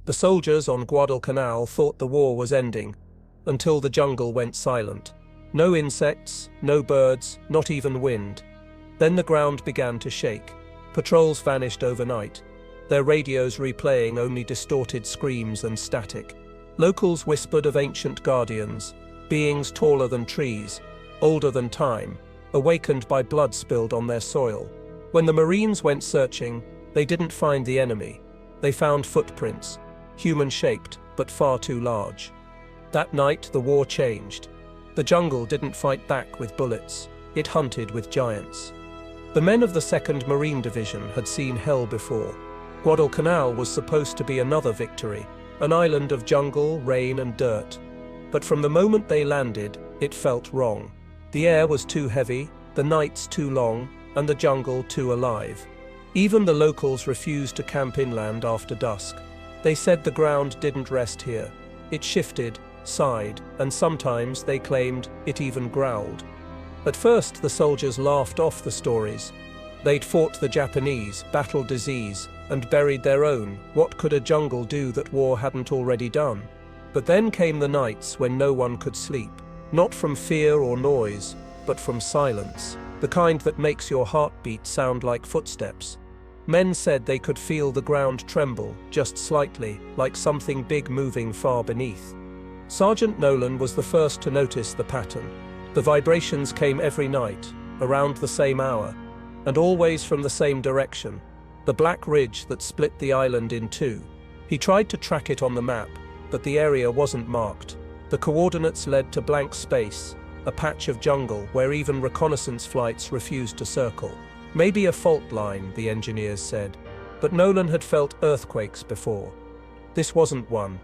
The soldiers on Guadalcanal thought the war was ending, until the jungle went silent. No insects, no birds, not even wind. Then the ground began to shake. Patrols vanished overnight, their radios replaying only distorted screams and static. Locals whispered of ancient guardians, beings taller than trees, older than time, awakened by blood spilled on their soil. When the Marines went searching, they didn't find the enemy. They found footprints, human-shaped, but far too large. That night, the war changed. The jungle didn't fight back with bullets, it hunted with giants. The men of the 2nd Marine Division had seen hell before. Guadalcanal was supposed to be another victory, an island of jungle, rain and dirt. But from the moment they landed, it felt wrong. The air was too heavy, the nights too long, and the jungle too alive. Even the locals refused to camp inland after dusk. They said the ground didn't rest here. It shifted, sighed, and sometimes, they claimed, it even growled. At first, the soldiers laughed off the stories. They'd fought the Japanese, battled disease, and buried their own. What could a jungle do that war hadn't already done? But then came the nights when no one could sleep. Not from fear or noise, but from silence. The kind that makes your heartbeat sound like footsteps. Men said they could feel the ground tremble, just slightly, like something big moving far beneath. Sergeant Nolan was the first to notice the pattern. The vibrations came every night, around the same hour, and always from the same direction, the black ridge that split the island in two. He tried to track it on the map, but the area wasn't marked. The coordinates led to blank space, a patch of jungle where even reconnaissance flights refused to circle. Maybe a fault line, the engineers said, but Nolan had felt earthquakes before. This wasn't one.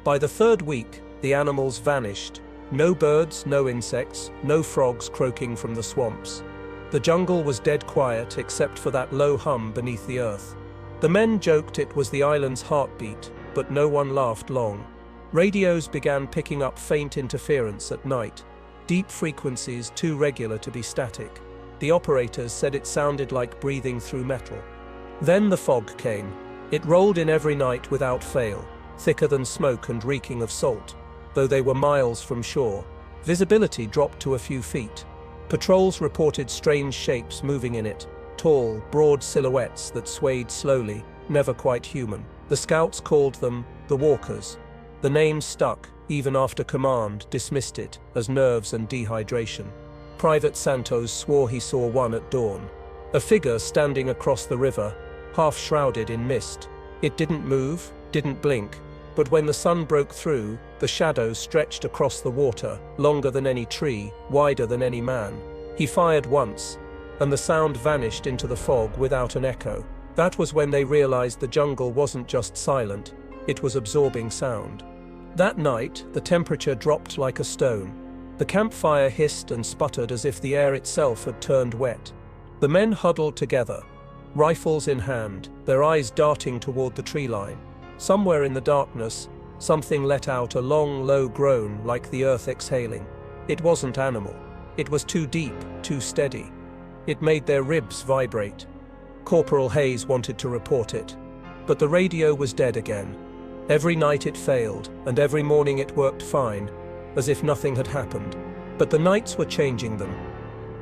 By the 3rd week, the animals vanished. No birds, no insects, no frogs croaking from the swamps. The jungle was dead quiet except for that low hum beneath the earth. The men joked it was the island's heartbeat, but no one laughed long. Radios began picking up faint interference at night, deep frequencies too regular to be static. The operators said it sounded like breathing through metal. Then the fog came. It rolled in every night without fail, thicker than smoke and reeking of salt. Though they were miles from shore, visibility dropped to a few feet. Patrols reported strange shapes moving in it, tall, broad silhouettes that swayed slowly, never quite human. The scouts called them the walkers. The name stuck, even after command dismissed it as nerves and dehydration. Private Santos swore he saw one at dawn. A figure standing across the river, half shrouded in mist. It didn't move, didn't blink, but when the sun broke through, the shadow stretched across the water, longer than any tree, wider than any man. He fired once, and the sound vanished into the fog without an echo. That was when they realized the jungle wasn't just silent, it was absorbing sound. That night, the temperature dropped like a stone. The campfire hissed and sputtered as if the air itself had turned wet. The men huddled together, rifles in hand, their eyes darting toward the tree line. Somewhere in the darkness, something let out a long, low groan like the earth exhaling. It wasn't animal. It was too deep, too steady. It made their ribs vibrate. Corporal Hayes wanted to report it, but the radio was dead again. Every night it failed, and every morning it worked fine, as if nothing had happened. But the nights were changing them.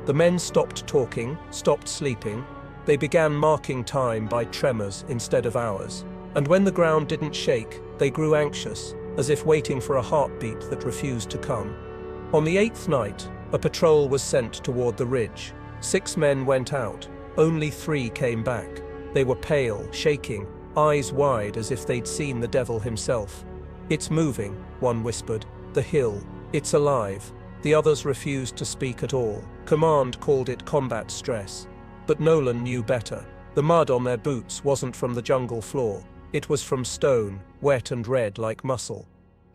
The men stopped talking, stopped sleeping. They began marking time by tremors instead of hours. And when the ground didn't shake, they grew anxious, as if waiting for a heartbeat that refused to come. On the 8th night, a patrol was sent toward the ridge. 6 men went out. Only 3 came back. They were pale, shaking, eyes wide as if they'd seen the devil himself. "It's moving," one whispered. "The hill. It's alive." The others refused to speak at all. Command called it combat stress. But Nolan knew better. The mud on their boots wasn't from the jungle floor. It was from stone, wet and red like muscle.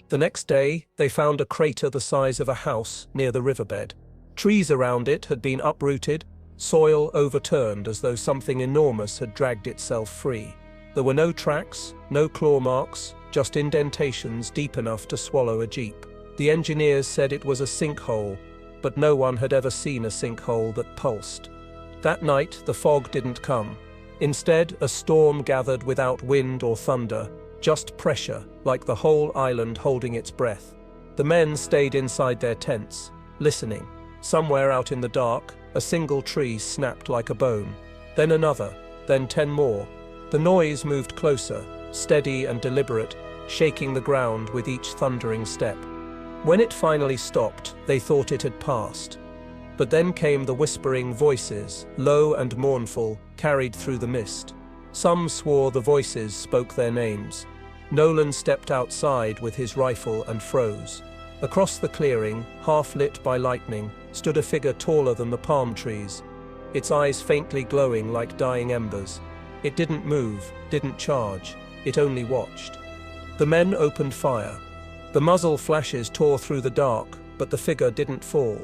The next day, they found a crater the size of a house near the riverbed. Trees around it had been uprooted, soil overturned as though something enormous had dragged itself free. There were no tracks, no claw marks, just indentations deep enough to swallow a jeep. The engineers said it was a sinkhole, but no one had ever seen a sinkhole that pulsed. That night, the fog didn't come. Instead, a storm gathered without wind or thunder, just pressure, like the whole island holding its breath. The men stayed inside their tents, listening. Somewhere out in the dark, a single tree snapped like a bone. Then another, then 10 more. The noise moved closer, steady and deliberate, shaking the ground with each thundering step. When it finally stopped, they thought it had passed. But then came the whispering voices, low and mournful, carried through the mist. Some swore the voices spoke their names. Nolan stepped outside with his rifle and froze. Across the clearing, half lit by lightning, stood a figure taller than the palm trees, its eyes faintly glowing like dying embers. It didn't move, didn't charge, it only watched. The men opened fire. The muzzle flashes tore through the dark, but the figure didn't fall.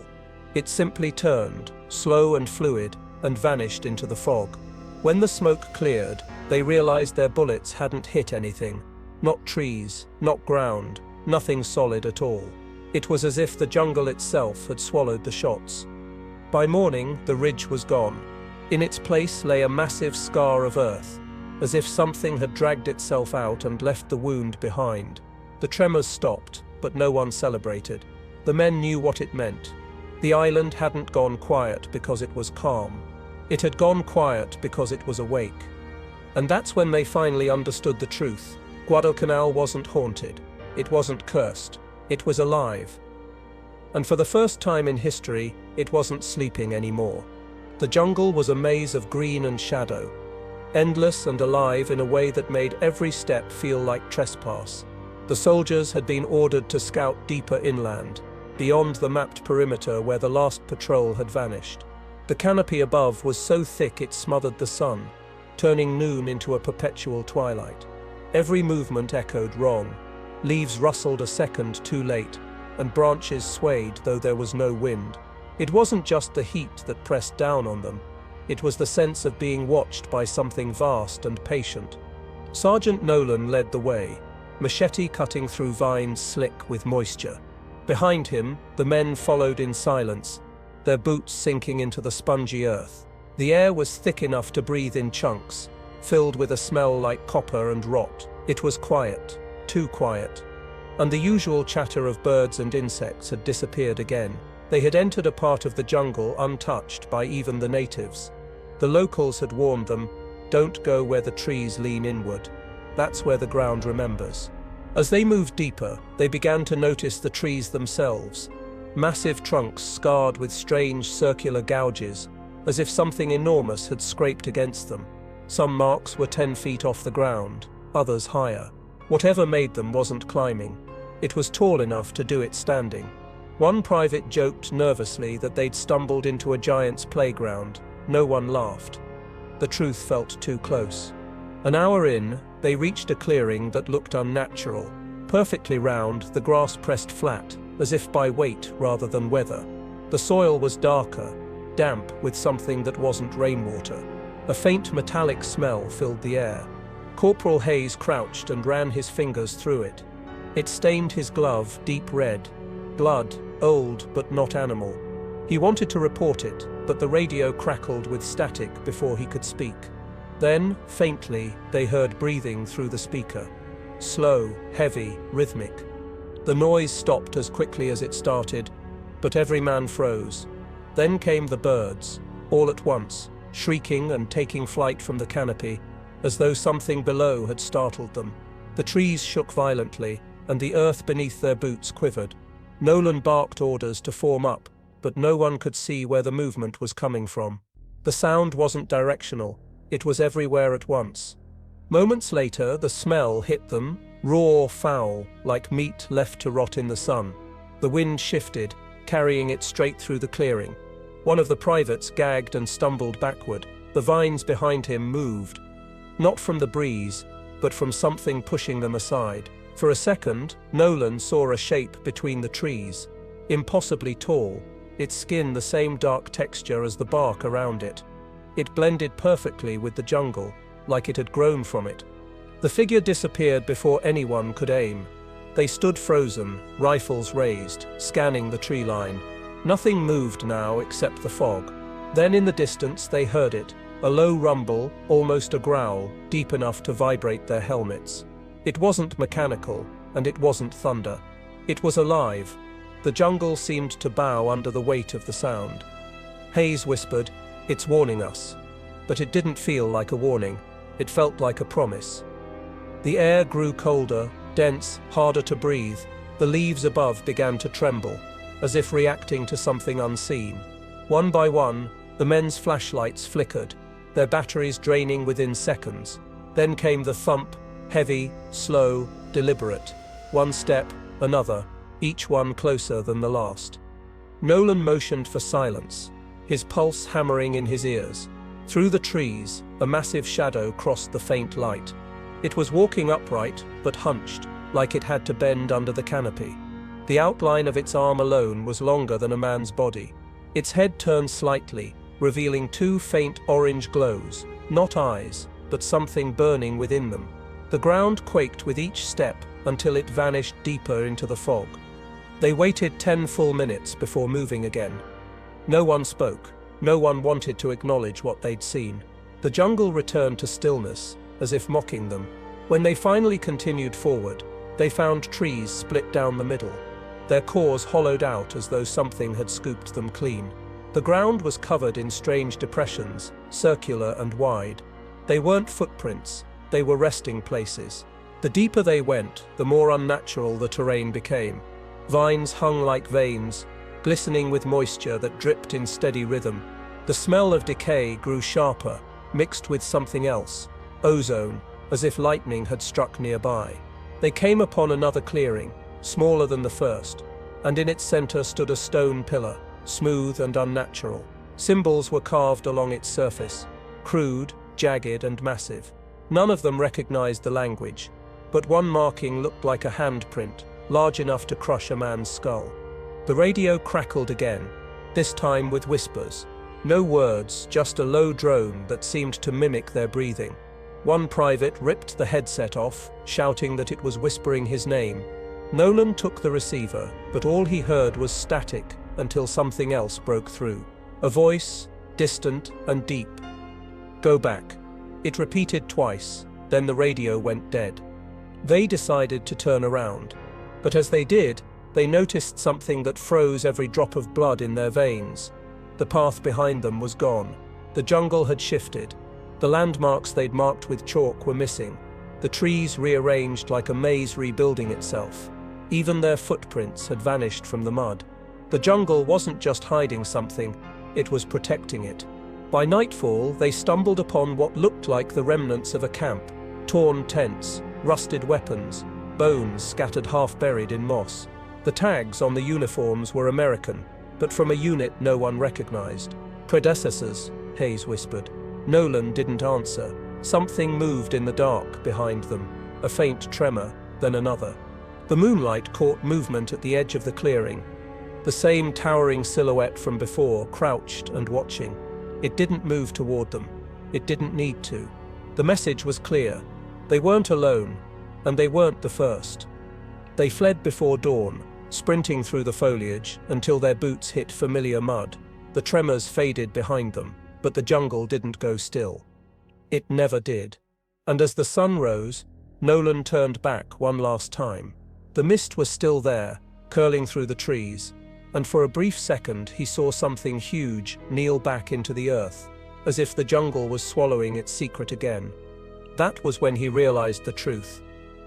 It simply turned, slow and fluid, and vanished into the fog. When the smoke cleared, they realized their bullets hadn't hit anything. Not trees, not ground, nothing solid at all. It was as if the jungle itself had swallowed the shots. By morning, the ridge was gone. In its place lay a massive scar of earth, as if something had dragged itself out and left the wound behind. The tremors stopped, but no one celebrated. The men knew what it meant. The island hadn't gone quiet because it was calm. It had gone quiet because it was awake. And that's when they finally understood the truth. Guadalcanal wasn't haunted. It wasn't cursed. It was alive. And for the first time in history, it wasn't sleeping anymore. The jungle was a maze of green and shadow, endless and alive in a way that made every step feel like trespass. The soldiers had been ordered to scout deeper inland, beyond the mapped perimeter where the last patrol had vanished. The canopy above was so thick it smothered the sun, turning noon into a perpetual twilight. Every movement echoed wrong. Leaves rustled a second too late, and branches swayed though there was no wind. It wasn't just the heat that pressed down on them. It was the sense of being watched by something vast and patient. Sergeant Nolan led the way, machete cutting through vines slick with moisture. Behind him, the men followed in silence, their boots sinking into the spongy earth. The air was thick enough to breathe in chunks, filled with a smell like copper and rot. It was quiet, too quiet. And the usual chatter of birds and insects had disappeared again. They had entered a part of the jungle untouched by even the natives. The locals had warned them, don't go where the trees lean inward. That's where the ground remembers. As they moved deeper, they began to notice the trees themselves. Massive trunks scarred with strange circular gouges, as if something enormous had scraped against them. Some marks were 10 feet off the ground, others higher. Whatever made them wasn't climbing. It was tall enough to do it standing. One private joked nervously that they'd stumbled into a giant's playground. No one laughed. The truth felt too close. An hour in, they reached a clearing that looked unnatural. Perfectly round, the grass pressed flat, as if by weight rather than weather. The soil was darker, damp with something that wasn't rainwater. A faint metallic smell filled the air. Corporal Hayes crouched and ran his fingers through it. It stained his glove deep red. Blood, old but not animal. He wanted to report it, but the radio crackled with static before he could speak. Then, faintly, they heard breathing through the speaker. Slow, heavy, rhythmic. The noise stopped as quickly as it started, but every man froze. Then came the birds, all at once, shrieking and taking flight from the canopy, as though something below had startled them. The trees shook violently, and the earth beneath their boots quivered. Nolan barked orders to form up, but no one could see where the movement was coming from. The sound wasn't directional, it was everywhere at once. Moments later, the smell hit them, raw, foul, like meat left to rot in the sun. The wind shifted, carrying it straight through the clearing. One of the privates gagged and stumbled backward. The vines behind him moved, not from the breeze, but from something pushing them aside. For a second, Nolan saw a shape between the trees, impossibly tall, its skin the same dark texture as the bark around it. It blended perfectly with the jungle, like it had grown from it. The figure disappeared before anyone could aim. They stood frozen, rifles raised, scanning the tree line. Nothing moved now except the fog. Then in the distance they heard it, a low rumble, almost a growl, deep enough to vibrate their helmets. It wasn't mechanical, and it wasn't thunder. It was alive. The jungle seemed to bow under the weight of the sound. Hayes whispered, "It's warning us." But it didn't feel like a warning. It felt like a promise. The air grew colder, dense, harder to breathe. The leaves above began to tremble, as if reacting to something unseen. One by one, the men's flashlights flickered, their batteries draining within seconds. Then came the thump, heavy, slow, deliberate. One step, another, each one closer than the last. Nolan motioned for silence, his pulse hammering in his ears. Through the trees, a massive shadow crossed the faint light. It was walking upright, but hunched, like it had to bend under the canopy. The outline of its arm alone was longer than a man's body. Its head turned slightly, revealing two faint orange glows, not eyes, but something burning within them. The ground quaked with each step until it vanished deeper into the fog. They waited 10 full minutes before moving again. No one spoke. No one wanted to acknowledge what they'd seen. The jungle returned to stillness, as if mocking them. When they finally continued forward, they found trees split down the middle, their cores hollowed out as though something had scooped them clean. The ground was covered in strange depressions, circular and wide. They weren't footprints, they were resting places. The deeper they went, the more unnatural the terrain became. Vines hung like veins, glistening with moisture that dripped in steady rhythm. The smell of decay grew sharper, mixed with something else, ozone, as if lightning had struck nearby. They came upon another clearing, smaller than the first, and in its center stood a stone pillar, smooth and unnatural. Symbols were carved along its surface, crude, jagged and massive. None of them recognized the language, but one marking looked like a handprint, large enough to crush a man's skull. The radio crackled again, this time with whispers. No words, just a low drone that seemed to mimic their breathing. One private ripped the headset off, shouting that it was whispering his name. Nolan took the receiver, but all he heard was static until something else broke through. A voice, distant and deep. "Go back." It repeated twice, then the radio went dead. They decided to turn around, but as they did, they noticed something that froze every drop of blood in their veins. The path behind them was gone. The jungle had shifted. The landmarks they'd marked with chalk were missing. The trees rearranged like a maze rebuilding itself. Even their footprints had vanished from the mud. The jungle wasn't just hiding something, it was protecting it. By nightfall, they stumbled upon what looked like the remnants of a camp. Torn tents, rusted weapons, bones scattered half-buried in moss. The tags on the uniforms were American, but from a unit no one recognized. "Predecessors," Hayes whispered. Nolan didn't answer. Something moved in the dark behind them, a faint tremor, then another. The moonlight caught movement at the edge of the clearing. The same towering silhouette from before, crouched and watching. It didn't move toward them. It didn't need to. The message was clear. They weren't alone, and they weren't the first. They fled before dawn, sprinting through the foliage until their boots hit familiar mud. The tremors faded behind them, but the jungle didn't go still. It never did. And as the sun rose, Nolan turned back one last time. The mist was still there, curling through the trees, and for a brief second he saw something huge kneel back into the earth, as if the jungle was swallowing its secret again. That was when he realized the truth.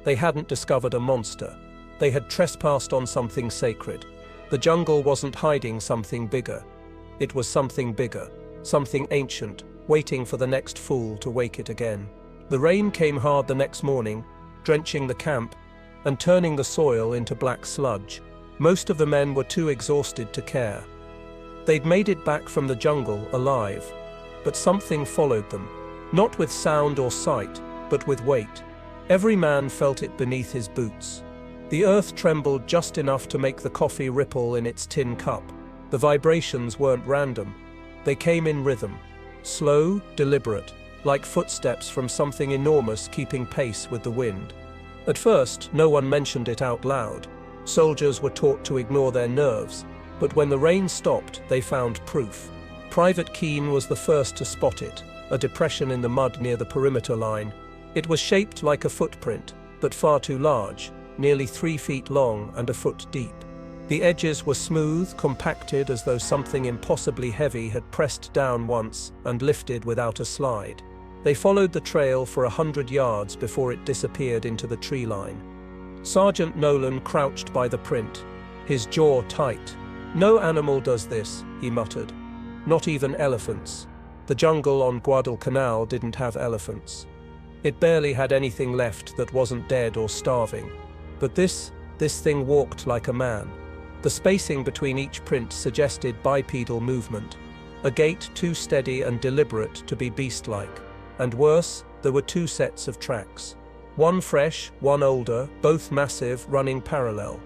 They hadn't discovered a monster. They had trespassed on something sacred. The jungle wasn't hiding something bigger. It was something bigger, something ancient, waiting for the next fool to wake it again. The rain came hard the next morning, drenching the camp and turning the soil into black sludge. Most of the men were too exhausted to care. They'd made it back from the jungle alive, but something followed them, not with sound or sight, but with weight. Every man felt it beneath his boots. The earth trembled just enough to make the coffee ripple in its tin cup. The vibrations weren't random. They came in rhythm, slow, deliberate, like footsteps from something enormous keeping pace with the wind. At first, no one mentioned it out loud. Soldiers were taught to ignore their nerves, but when the rain stopped, they found proof. Private Keane was the first to spot it, a depression in the mud near the perimeter line. It was shaped like a footprint, but far too large, nearly 3 feet long and a foot deep. The edges were smooth, compacted as though something impossibly heavy had pressed down once and lifted without a slide. They followed the trail for 100 yards before it disappeared into the tree line. Sergeant Nolan crouched by the print, his jaw tight. "No animal does this," he muttered. "Not even elephants." The jungle on Guadalcanal didn't have elephants. It barely had anything left that wasn't dead or starving. But this thing walked like a man. The spacing between each print suggested bipedal movement, a gait too steady and deliberate to be beast-like. And worse, there were 2 sets of tracks. One fresh, one older, both massive, running parallel.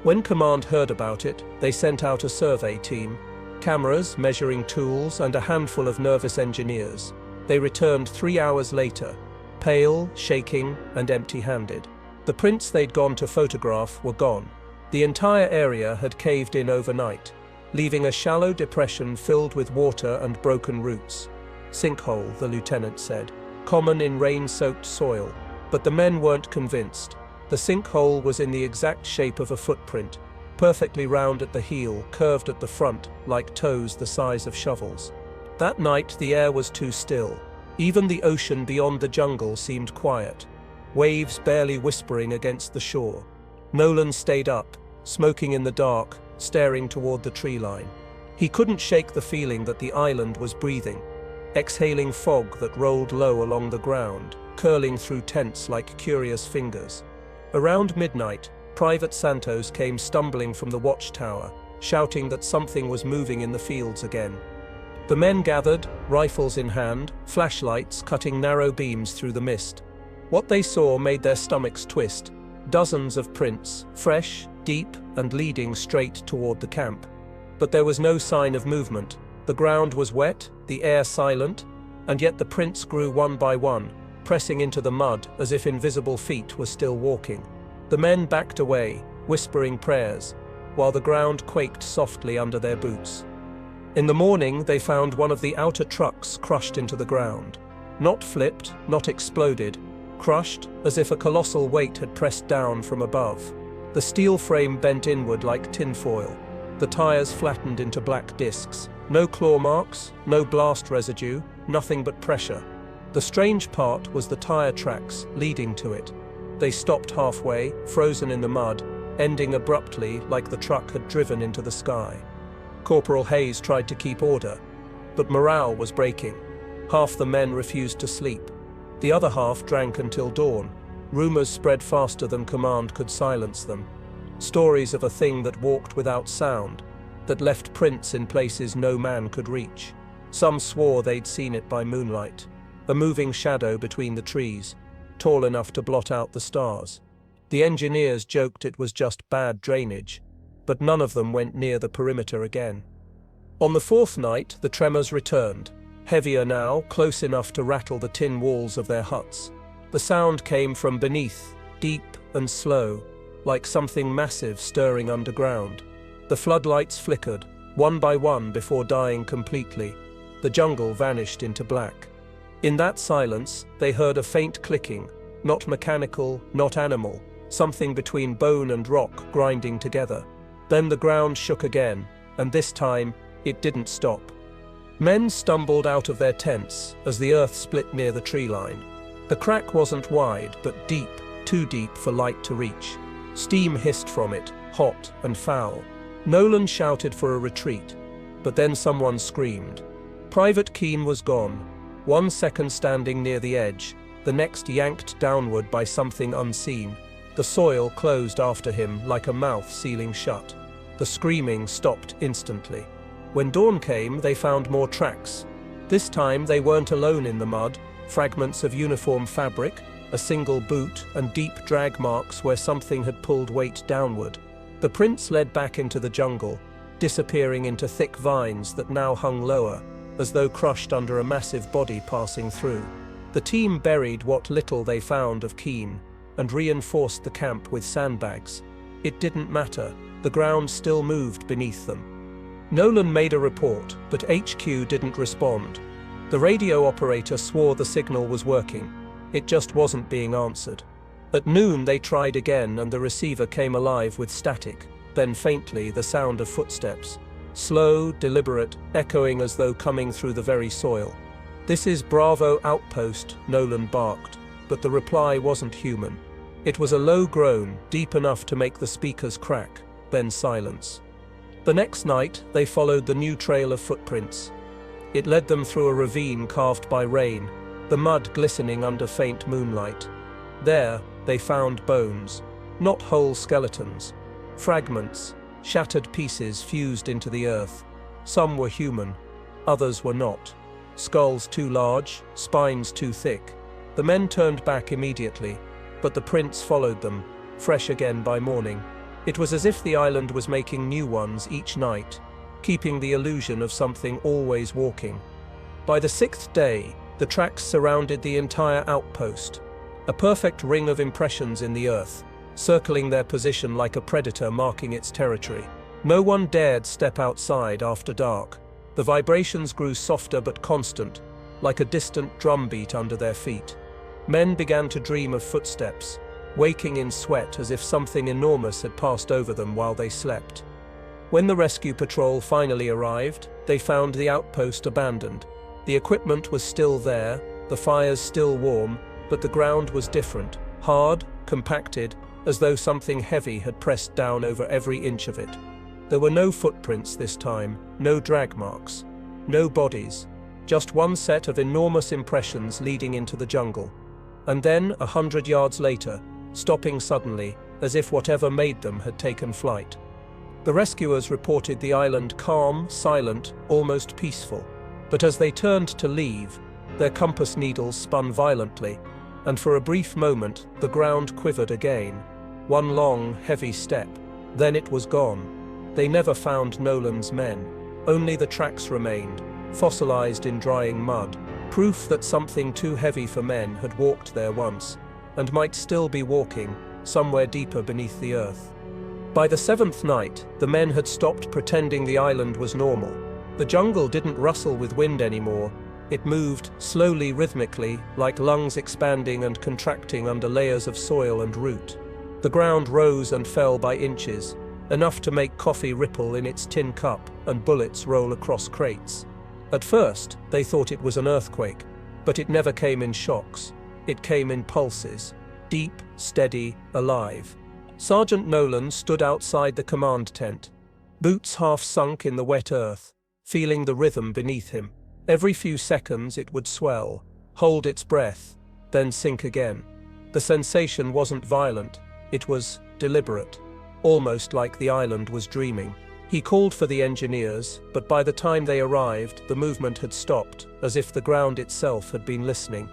When command heard about it, they sent out a survey team, cameras, measuring tools, and a handful of nervous engineers. They returned 3 hours later, pale, shaking, and empty-handed. The prints they'd gone to photograph were gone. The entire area had caved in overnight, leaving a shallow depression filled with water and broken roots. "Sinkhole," the lieutenant said, "common in rain-soaked soil." But the men weren't convinced. The sinkhole was in the exact shape of a footprint, perfectly round at the heel, curved at the front, like toes the size of shovels. That night the air was too still. Even the ocean beyond the jungle seemed quiet, waves barely whispering against the shore. Nolan stayed up, smoking in the dark, staring toward the tree line. He couldn't shake the feeling that the island was breathing, exhaling fog that rolled low along the ground, curling through tents like curious fingers. Around midnight, Private Santos came stumbling from the watchtower, shouting that something was moving in the fields again. The men gathered, rifles in hand, flashlights cutting narrow beams through the mist. What they saw made their stomachs twist. Dozens of prints, fresh, deep, and leading straight toward the camp. But there was no sign of movement. The ground was wet, the air silent, and yet the prints grew one by one, pressing into the mud as if invisible feet were still walking. The men backed away, whispering prayers, while the ground quaked softly under their boots. In the morning, they found one of the outer trucks crushed into the ground. Not flipped, not exploded, crushed as if a colossal weight had pressed down from above. The steel frame bent inward like tinfoil. The tires flattened into black discs. No claw marks, no blast residue, nothing but pressure. The strange part was the tire tracks leading to it. They stopped halfway, frozen in the mud, ending abruptly like the truck had driven into the sky. Corporal Hayes tried to keep order, but morale was breaking. Half the men refused to sleep. The other half drank until dawn. Rumors spread faster than command could silence them. Stories of a thing that walked without sound, that left prints in places no man could reach. Some swore they'd seen it by moonlight, a moving shadow between the trees, tall enough to blot out the stars. The engineers joked it was just bad drainage, but none of them went near the perimeter again. On the 4th night, the tremors returned, heavier now, close enough to rattle the tin walls of their huts. The sound came from beneath, deep and slow, like something massive stirring underground. The floodlights flickered, one by one before dying completely. The jungle vanished into black. In that silence, they heard a faint clicking, not mechanical, not animal, something between bone and rock grinding together. Then the ground shook again, and this time, it didn't stop. Men stumbled out of their tents as the earth split near the tree line. The crack wasn't wide, but deep, too deep for light to reach. Steam hissed from it, hot and foul. Nolan shouted for a retreat, but then someone screamed. Private Keene was gone, 1 second standing near the edge, the next yanked downward by something unseen. The soil closed after him like a mouth sealing shut. The screaming stopped instantly. When dawn came, they found more tracks. This time they weren't alone in the mud. Fragments of uniform fabric, a single boot, and deep drag marks where something had pulled weight downward. The prints led back into the jungle, disappearing into thick vines that now hung lower, as though crushed under a massive body passing through. The team buried what little they found of Keene and reinforced the camp with sandbags. It didn't matter, the ground still moved beneath them. Nolan made a report, but HQ didn't respond. The radio operator swore the signal was working. It just wasn't being answered. At noon they tried again and the receiver came alive with static, then faintly the sound of footsteps. Slow, deliberate, echoing as though coming through the very soil. "This is Bravo Outpost," Nolan barked, but the reply wasn't human. It was a low groan, deep enough to make the speakers crack, then silence. The next night, they followed the new trail of footprints. It led them through a ravine carved by rain, the mud glistening under faint moonlight. There, they found bones, not whole skeletons. Fragments, shattered pieces fused into the earth. Some were human, others were not. Skulls too large, spines too thick. The men turned back immediately, but the prints followed them, fresh again by morning. It was as if the island was making new ones each night, keeping the illusion of something always walking. By the 6th day, the tracks surrounded the entire outpost, a perfect ring of impressions in the earth, circling their position like a predator marking its territory. No one dared step outside after dark. The vibrations grew softer but constant, like a distant drumbeat under their feet. Men began to dream of footsteps, waking in sweat as if something enormous had passed over them while they slept. When the rescue patrol finally arrived, they found the outpost abandoned. The equipment was still there, the fires still warm, but the ground was different, hard, compacted, as though something heavy had pressed down over every inch of it. There were no footprints this time, no drag marks, no bodies, just one set of enormous impressions leading into the jungle. And then, 100 yards later, stopping suddenly, as if whatever made them had taken flight. The rescuers reported the island calm, silent, almost peaceful. But as they turned to leave, their compass needles spun violently, and for a brief moment the ground quivered again. One long, heavy step, then it was gone. They never found Nolan's men. Only the tracks remained, fossilized in drying mud, proof that something too heavy for men had walked there once, and might still be walking, somewhere deeper beneath the earth. By the 7th night, the men had stopped pretending the island was normal. The jungle didn't rustle with wind anymore. It moved, slowly, rhythmically, like lungs expanding and contracting under layers of soil and root. The ground rose and fell by inches, enough to make coffee ripple in its tin cup and bullets roll across crates. At first, they thought it was an earthquake, but it never came in shocks. It came in pulses, deep, steady, alive. Sergeant Nolan stood outside the command tent, boots half sunk in the wet earth, feeling the rhythm beneath him. Every few seconds it would swell, hold its breath, then sink again. The sensation wasn't violent, it was deliberate, almost like the island was dreaming. He called for the engineers, but by the time they arrived, the movement had stopped, as if the ground itself had been listening.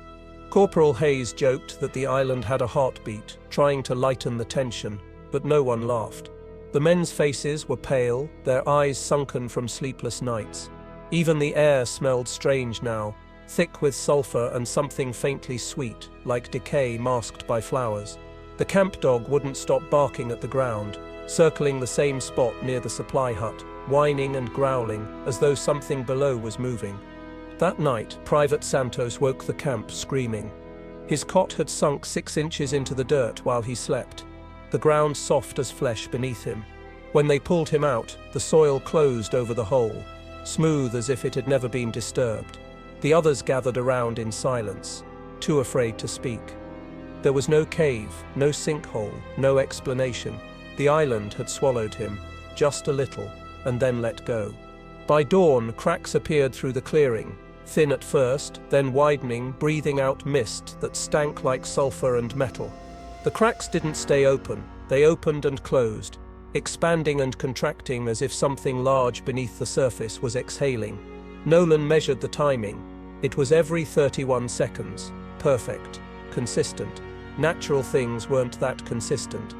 Corporal Hayes joked that the island had a heartbeat, trying to lighten the tension, but no one laughed. The men's faces were pale, their eyes sunken from sleepless nights. Even the air smelled strange now, thick with sulfur and something faintly sweet, like decay masked by flowers. The camp dog wouldn't stop barking at the ground, circling the same spot near the supply hut, whining and growling as though something below was moving. That night, Private Santos woke the camp screaming. His cot had sunk 6 inches into the dirt while he slept, the ground soft as flesh beneath him. When they pulled him out, the soil closed over the hole, smooth as if it had never been disturbed. The others gathered around in silence, too afraid to speak. There was no cave, no sinkhole, no explanation. The island had swallowed him, just a little, and then let go. By dawn, cracks appeared through the clearing, thin at first, then widening, breathing out mist that stank like sulfur and metal. The cracks didn't stay open, they opened and closed, expanding and contracting as if something large beneath the surface was exhaling. Nolan measured the timing. It was every 31 seconds, perfect, consistent. Natural things weren't that consistent.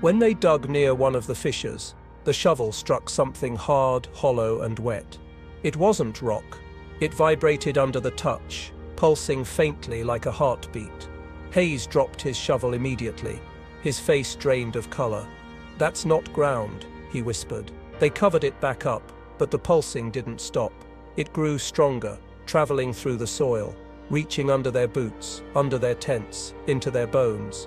When they dug near one of the fissures, the shovel struck something hard, hollow, and wet. It wasn't rock. It vibrated under the touch, pulsing faintly like a heartbeat. Hayes dropped his shovel immediately, his face drained of color. "That's not ground," he whispered. They covered it back up, but the pulsing didn't stop. It grew stronger, traveling through the soil, reaching under their boots, under their tents, into their bones.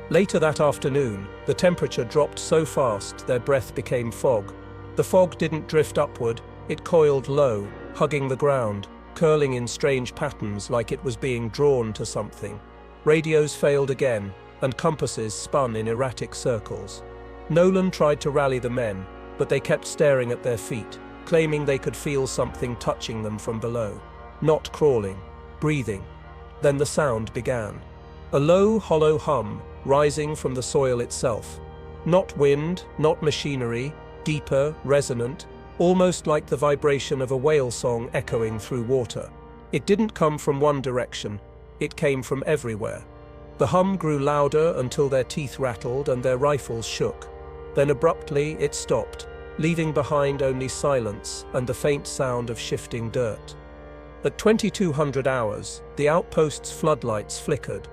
Later that afternoon, the temperature dropped so fast their breath became fog. The fog didn't drift upward, it coiled low, hugging the ground, curling in strange patterns like it was being drawn to something. Radios failed again, and compasses spun in erratic circles. Nolan tried to rally the men, but they kept staring at their feet, claiming they could feel something touching them from below. Not crawling, breathing. Then the sound began. A low, hollow hum, rising from the soil itself. Not wind, not machinery, deeper, resonant, almost like the vibration of a whale song echoing through water. It didn't come from one direction, it came from everywhere. The hum grew louder until their teeth rattled and their rifles shook. Then abruptly it stopped, leaving behind only silence and the faint sound of shifting dirt. At 2200 hours, the outpost's floodlights flickered,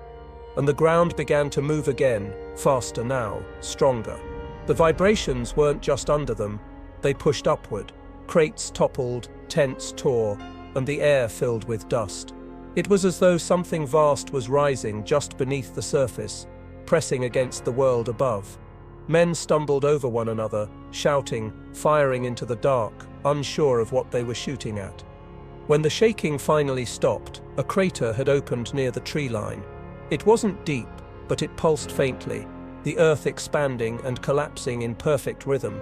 and the ground began to move again, faster now, stronger. The vibrations weren't just under them, they pushed upward. Crates toppled, tents tore, and the air filled with dust. It was as though something vast was rising just beneath the surface, pressing against the world above. Men stumbled over one another, shouting, firing into the dark, unsure of what they were shooting at. When the shaking finally stopped, a crater had opened near the tree line. It wasn't deep, but it pulsed faintly, the earth expanding and collapsing in perfect rhythm,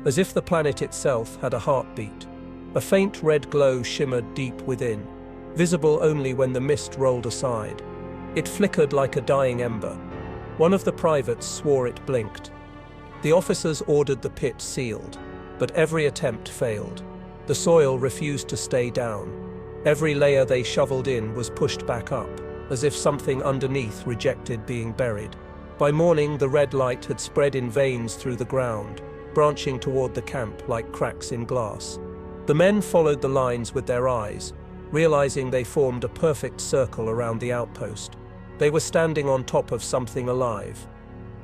as if the planet itself had a heartbeat. A faint red glow shimmered deep within, visible only when the mist rolled aside. It flickered like a dying ember. One of the privates swore it blinked. The officers ordered the pit sealed, but every attempt failed. The soil refused to stay down. Every layer they shoveled in was pushed back up, as if something underneath rejected being buried. By morning, the red light had spread in veins through the ground, branching toward the camp like cracks in glass. The men followed the lines with their eyes, realizing they formed a perfect circle around the outpost. They were standing on top of something alive.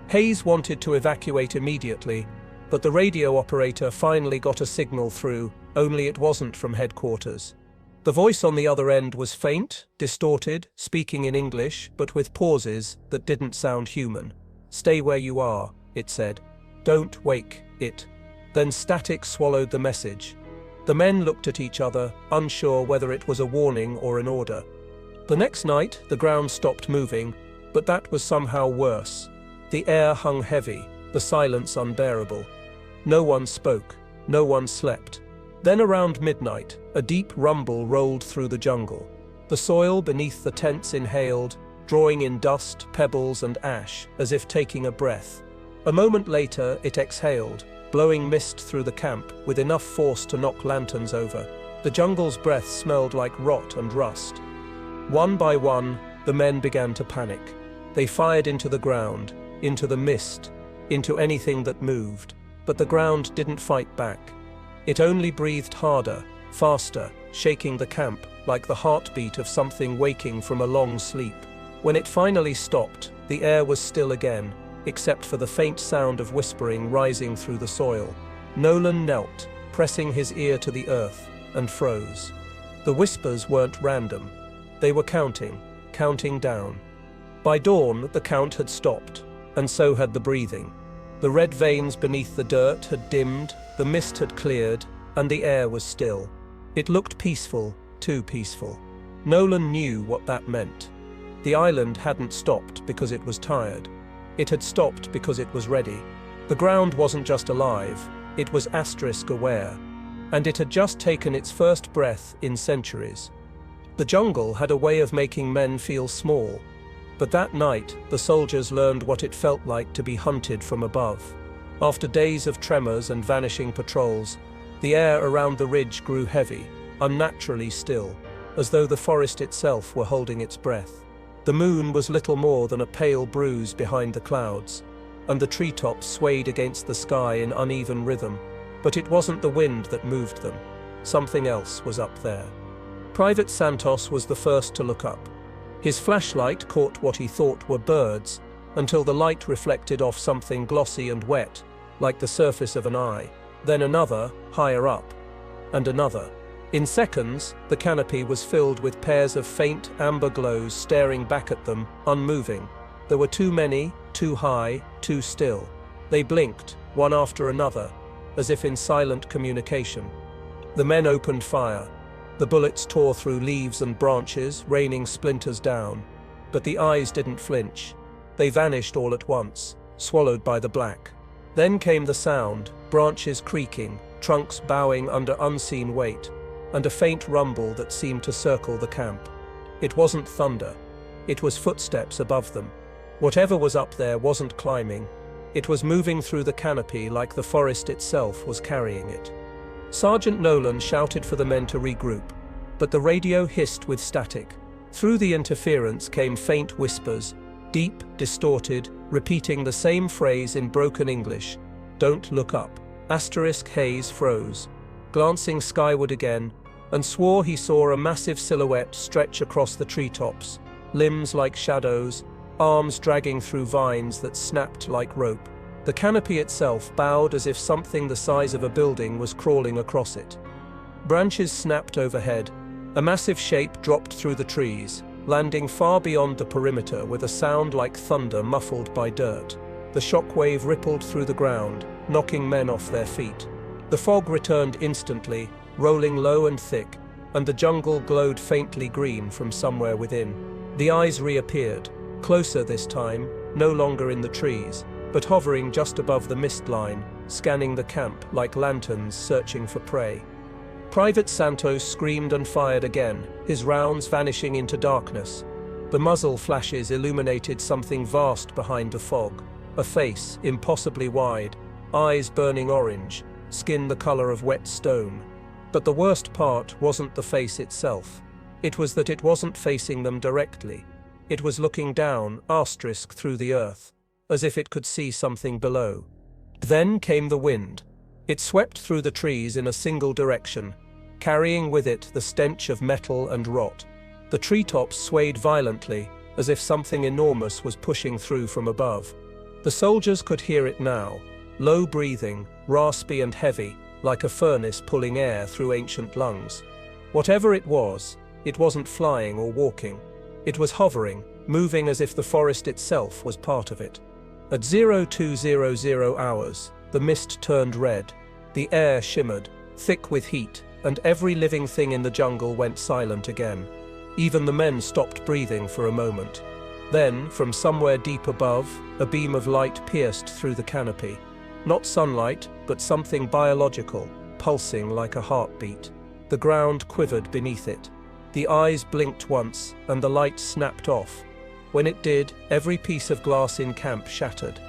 Hayes wanted to evacuate immediately, but the radio operator finally got a signal through, only it wasn't from headquarters. The voice on the other end was faint, distorted, speaking in English, but with pauses that didn't sound human. "Stay where you are," it said. "Don't wake it." Then static swallowed the message. The men looked at each other, unsure whether it was a warning or an order. The next night, the ground stopped moving, but that was somehow worse. The air hung heavy, the silence unbearable. No one spoke, no one slept. Then around midnight, a deep rumble rolled through the jungle. The soil beneath the tents inhaled, drawing in dust, pebbles, and ash, as if taking a breath. A moment later, it exhaled, blowing mist through the camp with enough force to knock lanterns over. The jungle's breath smelled like rot and rust. One by one, the men began to panic. They fired into the ground, into the mist, into anything that moved. But the ground didn't fight back. It only breathed harder, faster, shaking the camp like the heartbeat of something waking from a long sleep. When it finally stopped, the air was still again, except for the faint sound of whispering rising through the soil. Nolan knelt, pressing his ear to the earth, and froze. The whispers weren't random. They were counting down. By dawn, the count had stopped, and so had the breathing. The red veins beneath the dirt had dimmed, the mist had cleared, and the air was still. It looked peaceful, too peaceful. Nolan knew what that meant. The island hadn't stopped because it was tired. It had stopped because it was ready. The ground wasn't just alive, it was asterisk-aware, and it had just taken its first breath in centuries. The jungle had a way of making men feel small, but that night the soldiers learned what it felt like to be hunted from above. After days of tremors and vanishing patrols, the air around the ridge grew heavy, unnaturally still, as though the forest itself were holding its breath. The moon was little more than a pale bruise behind the clouds, and the treetops swayed against the sky in uneven rhythm. But it wasn't the wind that moved them. Something else was up there. Private Santos was the first to look up. His flashlight caught what he thought were birds, until the light reflected off something glossy and wet, like the surface of an eye. Then another, higher up, and another. In seconds, the canopy was filled with pairs of faint amber glows staring back at them, unmoving. There were too many, too high, too still. They blinked, one after another, as if in silent communication. The men opened fire. The bullets tore through leaves and branches, raining splinters down. But the eyes didn't flinch. They vanished all at once, swallowed by the black. Then came the sound, branches creaking, trunks bowing under unseen weight, and a faint rumble that seemed to circle the camp. It wasn't thunder. It was footsteps above them. Whatever was up there wasn't climbing. It was moving through the canopy like the forest itself was carrying it. Sergeant Nolan shouted for the men to regroup, but the radio hissed with static. Through the interference came faint whispers, deep, distorted, repeating the same phrase in broken English. "Don't look up." Hayes froze, glancing skyward again, and swore he saw a massive silhouette stretch across the treetops, limbs like shadows, arms dragging through vines that snapped like rope. The canopy itself bowed as if something the size of a building was crawling across it. Branches snapped overhead. A massive shape dropped through the trees, landing far beyond the perimeter with a sound like thunder muffled by dirt. The shockwave rippled through the ground, knocking men off their feet. The fog returned instantly, rolling low and thick, and the jungle glowed faintly green from somewhere within. The eyes reappeared, closer this time, no longer in the trees, but hovering just above the mist line, scanning the camp like lanterns searching for prey. Private Santos screamed and fired again, his rounds vanishing into darkness. The muzzle flashes illuminated something vast behind the fog, a face impossibly wide, eyes burning orange, skin the color of wet stone. But the worst part wasn't the face itself. It was that it wasn't facing them directly. It was looking down, through the earth, as if it could see something below. Then came the wind. It swept through the trees in a single direction, carrying with it the stench of metal and rot. The treetops swayed violently, as if something enormous was pushing through from above. The soldiers could hear it now, low breathing, raspy and heavy, like a furnace pulling air through ancient lungs. Whatever it wasn't flying or walking. It was hovering, moving as if the forest itself was part of it. At 0200 hours, the mist turned red. The air shimmered, thick with heat, and every living thing in the jungle went silent again. Even the men stopped breathing for a moment. Then, from somewhere deep above, a beam of light pierced through the canopy. Not sunlight, but something biological, pulsing like a heartbeat. The ground quivered beneath it. The eyes blinked once, and the light snapped off. When it did, every piece of glass in camp shattered.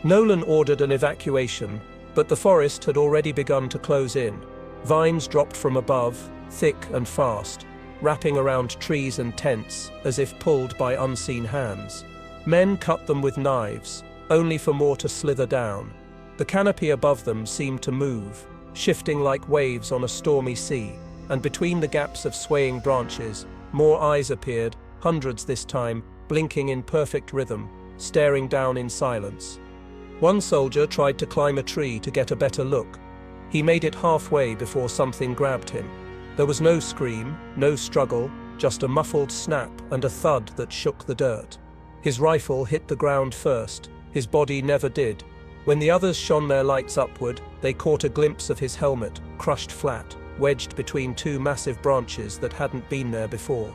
Nolan ordered an evacuation, but the forest had already begun to close in. Vines dropped from above, thick and fast, wrapping around trees and tents as if pulled by unseen hands. Men cut them with knives, only for more to slither down. The canopy above them seemed to move, shifting like waves on a stormy sea, and between the gaps of swaying branches, more eyes appeared, hundreds this time, blinking in perfect rhythm, staring down in silence. One soldier tried to climb a tree to get a better look. He made it halfway before something grabbed him. There was no scream, no struggle, just a muffled snap and a thud that shook the dirt. His rifle hit the ground first, his body never did. When the others shone their lights upward, they caught a glimpse of his helmet, crushed flat, wedged between two massive branches that hadn't been there before.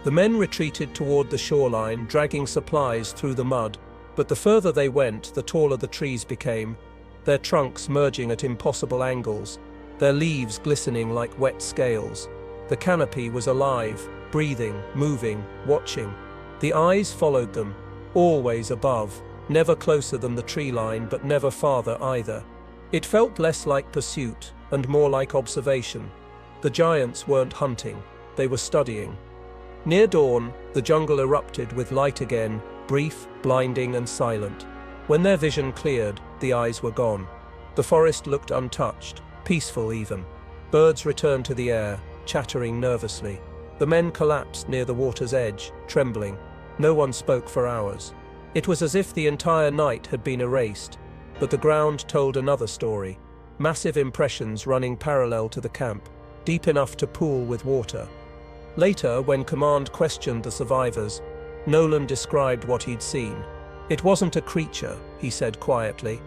The men retreated toward the shoreline, dragging supplies through the mud, but the further they went, the taller the trees became, their trunks merging at impossible angles, their leaves glistening like wet scales. The canopy was alive, breathing, moving, watching. The eyes followed them, always above, never closer than the tree line but never farther either. It felt less like pursuit and more like observation. The giants weren't hunting, they were studying. Near dawn, the jungle erupted with light again, brief, blinding and silent. When their vision cleared, the eyes were gone. The forest looked untouched, peaceful even. Birds returned to the air, chattering nervously. The men collapsed near the water's edge, trembling. No one spoke for hours. It was as if the entire night had been erased, but the ground told another story. Massive impressions running parallel to the camp, deep enough to pool with water. Later, when command questioned the survivors, Nolan described what he'd seen. It wasn't a creature, he said quietly.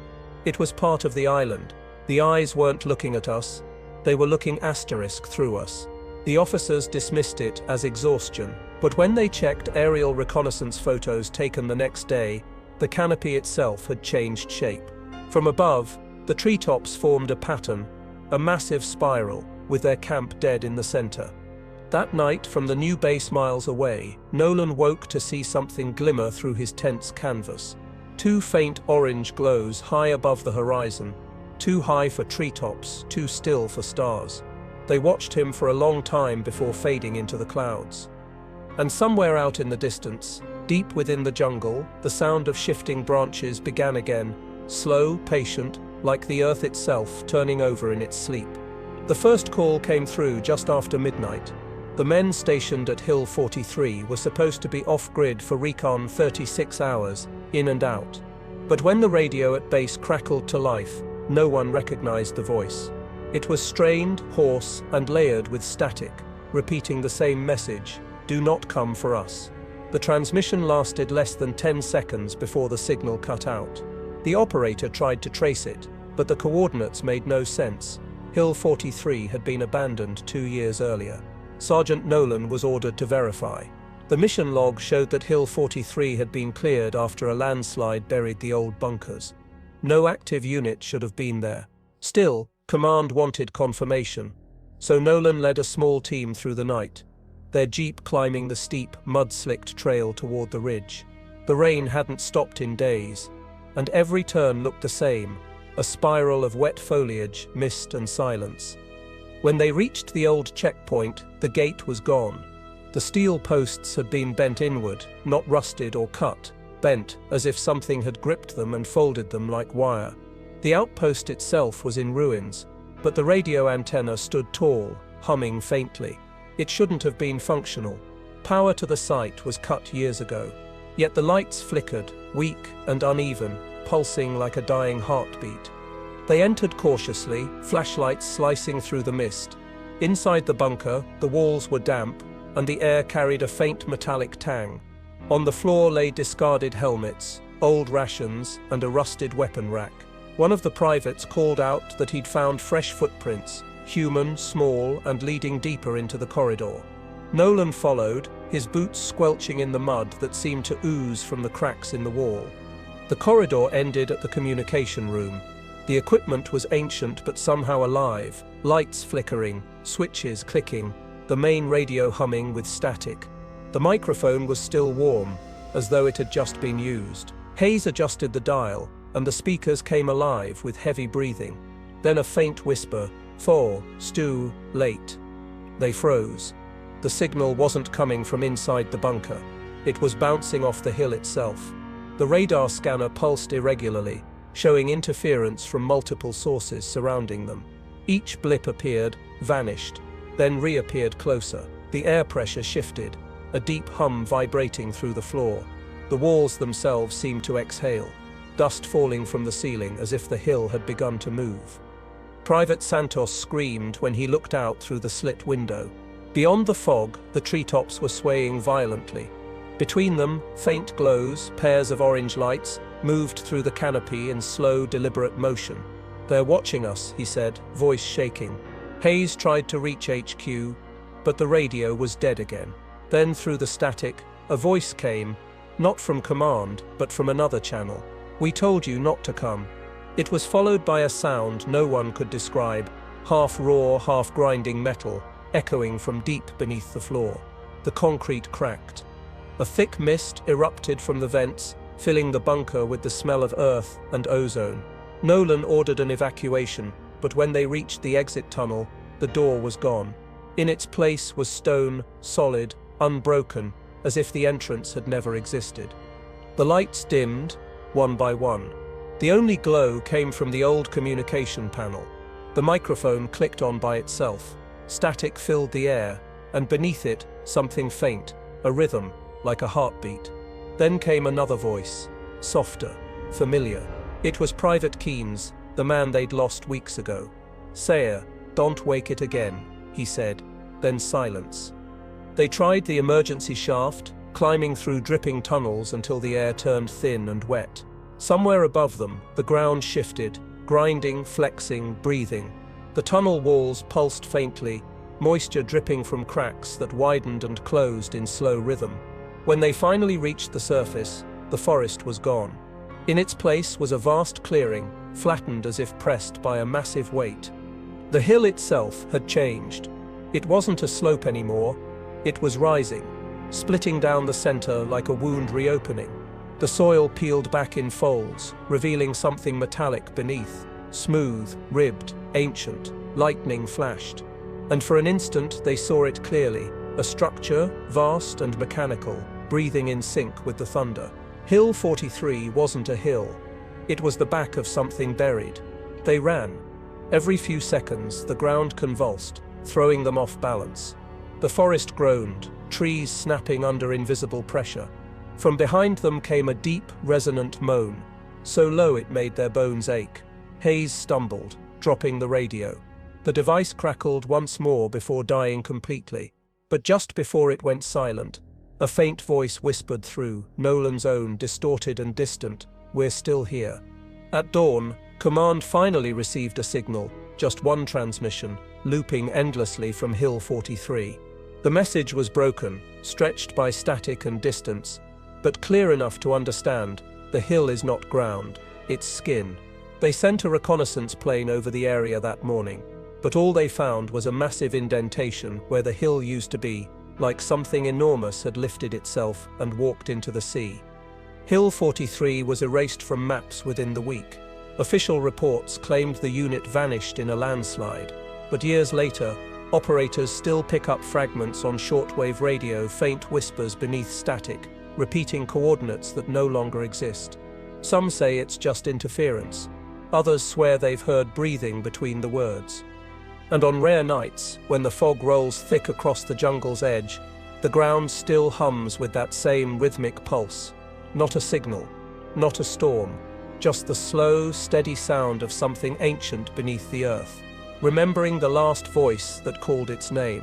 It was part of the island. The eyes weren't looking at us. They were looking asterisk through us. The officers dismissed it as exhaustion, but when they checked aerial reconnaissance photos taken the next day, the canopy itself had changed shape. From above, the treetops formed a pattern, a massive spiral, with their camp dead in the center. That night, from the new base miles away, Nolan woke to see something glimmer through his tent's canvas. Two faint orange glows high above the horizon, too high for treetops, too still for stars. They watched him for a long time before fading into the clouds. And somewhere out in the distance, deep within the jungle, the sound of shifting branches began again, slow, patient, like the earth itself turning over in its sleep. The first call came through just after midnight. The men stationed at Hill 43 were supposed to be off-grid for recon 36 hours, in and out. But when the radio at base crackled to life, no one recognized the voice. It was strained, hoarse, and layered with static, repeating the same message: "Do not come for us." The transmission lasted less than 10 seconds before the signal cut out. The operator tried to trace it, but the coordinates made no sense. Hill 43 had been abandoned 2 years earlier. Sergeant Nolan was ordered to verify. The mission log showed that Hill 43 had been cleared after a landslide buried the old bunkers. No active unit should have been there. Still, command wanted confirmation, so Nolan led a small team through the night, their jeep climbing the steep, mud-slicked trail toward the ridge. The rain hadn't stopped in days, and every turn looked the same, a spiral of wet foliage, mist and silence. When they reached the old checkpoint, the gate was gone. The steel posts had been bent inward, not rusted or cut, bent as if something had gripped them and folded them like wire. The outpost itself was in ruins, but the radio antenna stood tall, humming faintly. It shouldn't have been functional. Power to the site was cut years ago. Yet the lights flickered, weak and uneven, pulsing like a dying heartbeat. They entered cautiously, flashlights slicing through the mist. Inside the bunker, the walls were damp, and the air carried a faint metallic tang. On the floor lay discarded helmets, old rations, and a rusted weapon rack. One of the privates called out that he'd found fresh footprints, human, small, and leading deeper into the corridor. Nolan followed, his boots squelching in the mud that seemed to ooze from the cracks in the wall. The corridor ended at the communication room. The equipment was ancient but somehow alive, lights flickering, switches clicking, the main radio humming with static. The microphone was still warm, as though it had just been used. Hayes adjusted the dial, and the speakers came alive with heavy breathing. Then a faint whisper, "4, Stu, late." They froze. The signal wasn't coming from inside the bunker. It was bouncing off the hill itself. The radar scanner pulsed irregularly, showing interference from multiple sources surrounding them. Each blip appeared, vanished, then reappeared closer. The air pressure shifted, a deep hum vibrating through the floor. The walls themselves seemed to exhale, dust falling from the ceiling as if the hill had begun to move. Private Santos screamed when he looked out through the slit window. Beyond the fog, the treetops were swaying violently. Between them, faint glows, pairs of orange lights, moved through the canopy in slow, deliberate motion. "They're watching us," he said, voice shaking. Hayes tried to reach HQ, but the radio was dead again. Then through the static, a voice came, not from command, but from another channel. "We told you not to come." It was followed by a sound no one could describe, half raw, half grinding metal, echoing from deep beneath the floor. The concrete cracked. A thick mist erupted from the vents, filling the bunker with the smell of earth and ozone. Nolan ordered an evacuation, but when they reached the exit tunnel, the door was gone. In its place was stone, solid, unbroken, as if the entrance had never existed. The lights dimmed, one by one. The only glow came from the old communication panel. The microphone clicked on by itself. Static filled the air, and beneath it, something faint, a rhythm, like a heartbeat. Then came another voice, softer, familiar. It was Private Keynes, the man they'd lost weeks ago. "Sayer, don't wake it again," he said, then silence. They tried the emergency shaft, climbing through dripping tunnels until the air turned thin and wet. Somewhere above them, the ground shifted, grinding, flexing, breathing. The tunnel walls pulsed faintly, moisture dripping from cracks that widened and closed in slow rhythm. When they finally reached the surface, the forest was gone. In its place was a vast clearing, flattened as if pressed by a massive weight. The hill itself had changed. It wasn't a slope anymore, it was rising, splitting down the center like a wound reopening. The soil peeled back in folds, revealing something metallic beneath, smooth, ribbed, ancient. Lightning flashed. And for an instant they saw it clearly, a structure, vast and mechanical, breathing in sync with the thunder. Hill 43 wasn't a hill. It was the back of something buried. They ran. Every few seconds, the ground convulsed, throwing them off balance. The forest groaned, trees snapping under invisible pressure. From behind them came a deep, resonant moan, so low it made their bones ache. Hayes stumbled, dropping the radio. The device crackled once more before dying completely. But just before it went silent, a faint voice whispered through, Nolan's own, distorted and distant, "We're still here." At dawn, Command finally received a signal, just one transmission, looping endlessly from Hill 43. The message was broken, stretched by static and distance, but clear enough to understand, the hill is not ground, it's skin. They sent a reconnaissance plane over the area that morning, but all they found was a massive indentation where the hill used to be, like something enormous had lifted itself and walked into the sea. Hill 43 was erased from maps within the week. Official reports claimed the unit vanished in a landslide, but years later, operators still pick up fragments on shortwave radio, faint whispers beneath static, repeating coordinates that no longer exist. Some say it's just interference. Others swear they've heard breathing between the words. And on rare nights, when the fog rolls thick across the jungle's edge, the ground still hums with that same rhythmic pulse. Not a signal, not a storm, just the slow, steady sound of something ancient beneath the earth, remembering the last voice that called its name.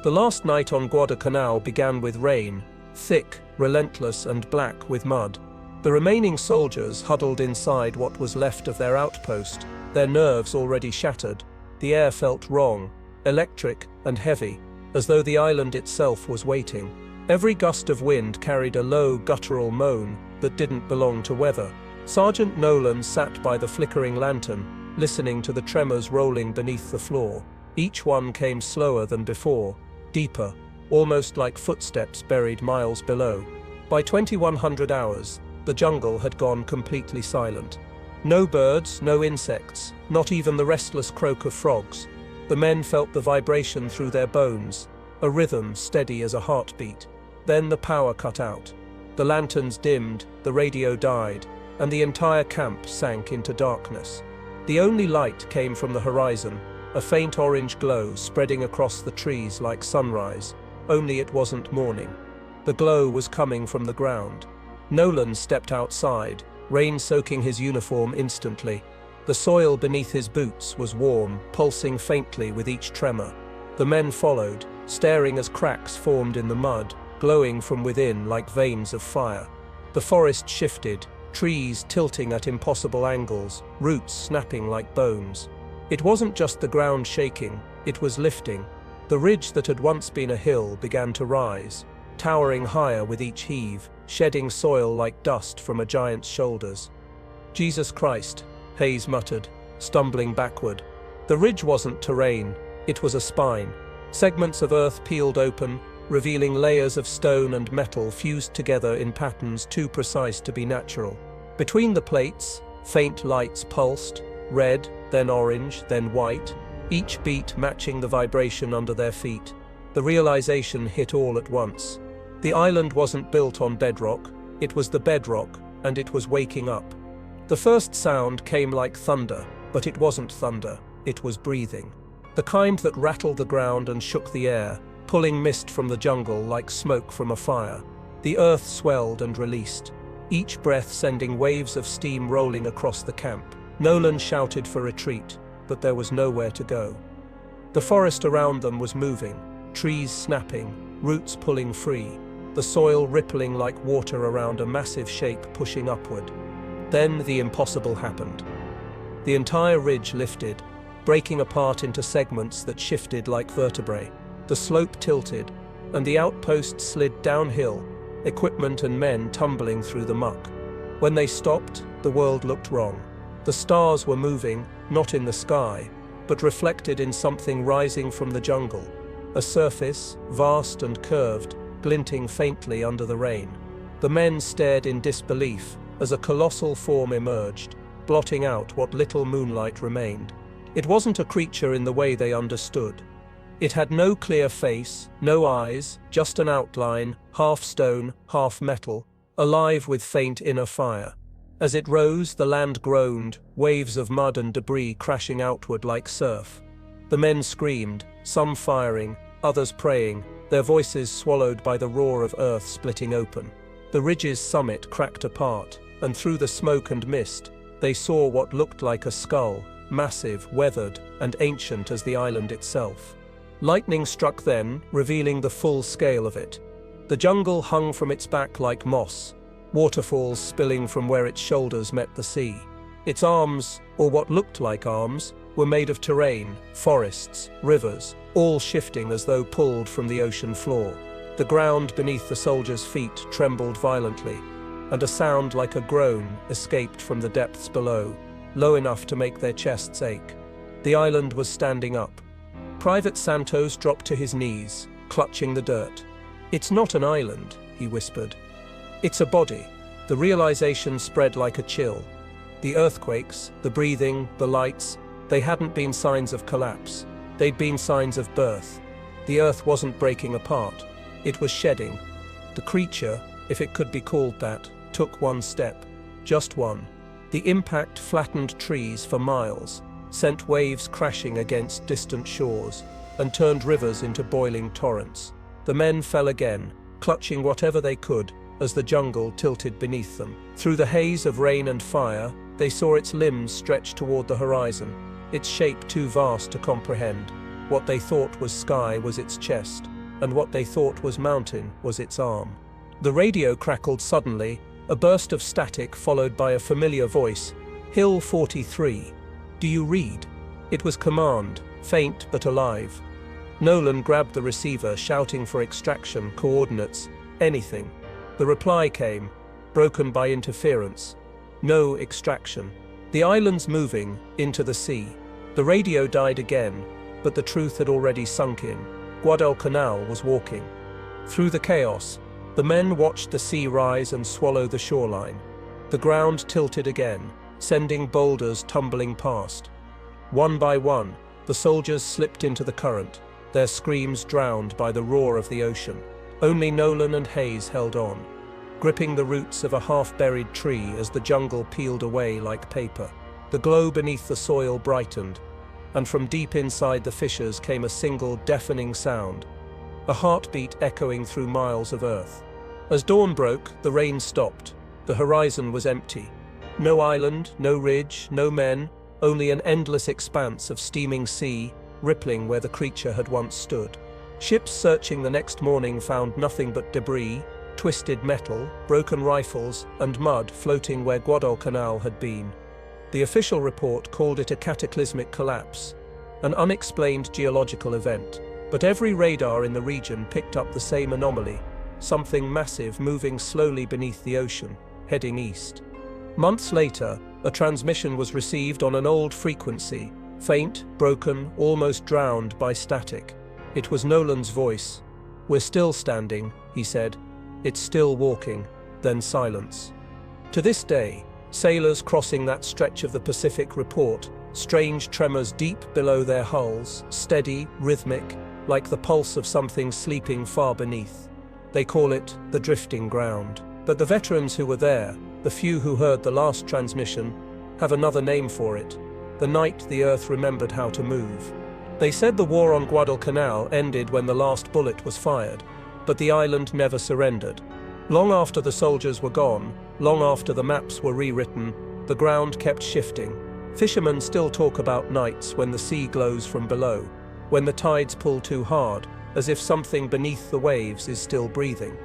The last night on Guadalcanal began with rain, thick, relentless and black with mud. The remaining soldiers huddled inside what was left of their outpost, their nerves already shattered. The air felt wrong, electric and heavy, as though the island itself was waiting. Every gust of wind carried a low, guttural moan that didn't belong to weather. Sergeant Nolan sat by the flickering lantern, listening to the tremors rolling beneath the floor. Each one came slower than before, deeper, almost like footsteps buried miles below. By 2100 hours, the jungle had gone completely silent. No birds, no insects, not even the restless croak of frogs. The men felt the vibration through their bones, a rhythm steady as a heartbeat. Then the power cut out. The lanterns dimmed, the radio died, and the entire camp sank into darkness. The only light came from the horizon, a faint orange glow spreading across the trees like sunrise, only it wasn't morning. The glow was coming from the ground. Nolan stepped outside, rain soaking his uniform instantly. The soil beneath his boots was warm, pulsing faintly with each tremor. The men followed, staring as cracks formed in the mud, glowing from within like veins of fire. The forest shifted, trees tilting at impossible angles, roots snapping like bones. It wasn't just the ground shaking, it was lifting. The ridge that had once been a hill began to rise, towering higher with each heave, shedding soil like dust from a giant's shoulders. "Jesus Christ," Hayes muttered, stumbling backward. The ridge wasn't terrain, it was a spine. Segments of earth peeled open, revealing layers of stone and metal fused together in patterns too precise to be natural. Between the plates, faint lights pulsed, red, then orange, then white, each beat matching the vibration under their feet. The realization hit all at once. The island wasn't built on bedrock, it was the bedrock, and it was waking up. The first sound came like thunder, but it wasn't thunder, it was breathing. The kind that rattled the ground and shook the air, pulling mist from the jungle like smoke from a fire. The earth swelled and released, each breath sending waves of steam rolling across the camp. Nolan shouted for retreat, but there was nowhere to go. The forest around them was moving, trees snapping, roots pulling free. the soil rippling like water around a massive shape pushing upward. Then the impossible happened. The entire ridge lifted, breaking apart into segments that shifted like vertebrae. The slope tilted, and the outpost slid downhill, equipment and men tumbling through the muck. When they stopped, the world looked wrong. The stars were moving, not in the sky, but reflected in something rising from the jungle. A surface, vast and curved, glinting faintly under the rain. The men stared in disbelief as a colossal form emerged, blotting out what little moonlight remained. It wasn't a creature in the way they understood. It had no clear face, no eyes, just an outline, half stone, half metal, alive with faint inner fire. As it rose, the land groaned, waves of mud and debris crashing outward like surf. The men screamed, some firing, others praying, their voices swallowed by the roar of earth splitting open. The ridge's summit cracked apart, and through the smoke and mist, they saw what looked like a skull, massive, weathered, and ancient as the island itself. Lightning struck then, revealing the full scale of it. The jungle hung from its back like moss, waterfalls spilling from where its shoulders met the sea. Its arms, or what looked like arms, were made of terrain, forests, rivers, all shifting as though pulled from the ocean floor. The ground beneath the soldiers' feet trembled violently, and a sound like a groan escaped from the depths below, low enough to make their chests ache. The island was standing up. Private Santos dropped to his knees, clutching the dirt. "It's not an island," he whispered. "It's a body." The realization spread like a chill. The earthquakes, the breathing, the lights, they hadn't been signs of collapse. They'd been signs of birth. The earth wasn't breaking apart. It was shedding. The creature, if it could be called that, took one step. Just one. The impact flattened trees for miles, sent waves crashing against distant shores, and turned rivers into boiling torrents. The men fell again, clutching whatever they could, as the jungle tilted beneath them. Through the haze of rain and fire, they saw its limbs stretch toward the horizon, its shape too vast to comprehend. What they thought was sky was its chest, and what they thought was mountain was its arm. The radio crackled suddenly, a burst of static followed by a familiar voice. "Hill 43. Do you read?" It was command, faint but alive. Nolan grabbed the receiver, shouting for extraction, coordinates, anything. The reply came, broken by interference. No extraction. The island's moving, into the sea. The radio died again, but the truth had already sunk in. Guadalcanal was walking. Through the chaos, the men watched the sea rise and swallow the shoreline. The ground tilted again, sending boulders tumbling past. One by one, the soldiers slipped into the current, their screams drowned by the roar of the ocean. Only Nolan and Hayes held on, gripping the roots of a half-buried tree as the jungle peeled away like paper. The glow beneath the soil brightened, and from deep inside the fissures came a single deafening sound, a heartbeat echoing through miles of earth. As dawn broke, the rain stopped. The horizon was empty. No island, no ridge, no men, only an endless expanse of steaming sea, rippling where the creature had once stood. Ships searching the next morning found nothing but debris, twisted metal, broken rifles, and mud floating where Guadalcanal had been. The official report called it a cataclysmic collapse, an unexplained geological event. But every radar in the region picked up the same anomaly, something massive moving slowly beneath the ocean, heading east. Months later, a transmission was received on an old frequency, faint, broken, almost drowned by static. It was Nolan's voice. "We're still standing," he said. "It's still walking." Then silence. To this day, sailors crossing that stretch of the Pacific report strange tremors deep below their hulls, steady, rhythmic, like the pulse of something sleeping far beneath. They call it the drifting ground. But the veterans who were there, the few who heard the last transmission, have another name for it: the night the earth remembered how to move. They said the war on Guadalcanal ended when the last bullet was fired, but the island never surrendered. Long after the soldiers were gone, long after the maps were rewritten, the ground kept shifting. Fishermen still talk about nights when the sea glows from below, when the tides pull too hard, as if something beneath the waves is still breathing.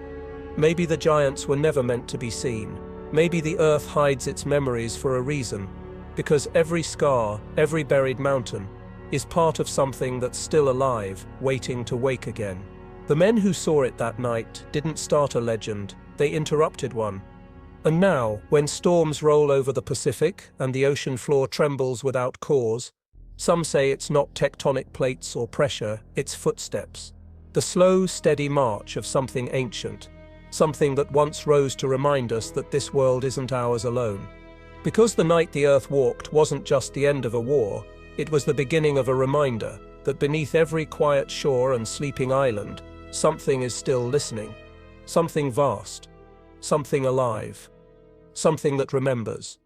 Maybe the giants were never meant to be seen. Maybe the earth hides its memories for a reason, because every scar, every buried mountain, is part of something that's still alive, waiting to wake again. The men who saw it that night didn't start a legend, they interrupted one. And now, when storms roll over the Pacific and the ocean floor trembles without cause, some say it's not tectonic plates or pressure, it's footsteps. The slow, steady march of something ancient, something that once rose to remind us that this world isn't ours alone. Because the night the Earth walked wasn't just the end of a war, it was the beginning of a reminder that beneath every quiet shore and sleeping island, something is still listening. Something vast. Something alive. Something that remembers.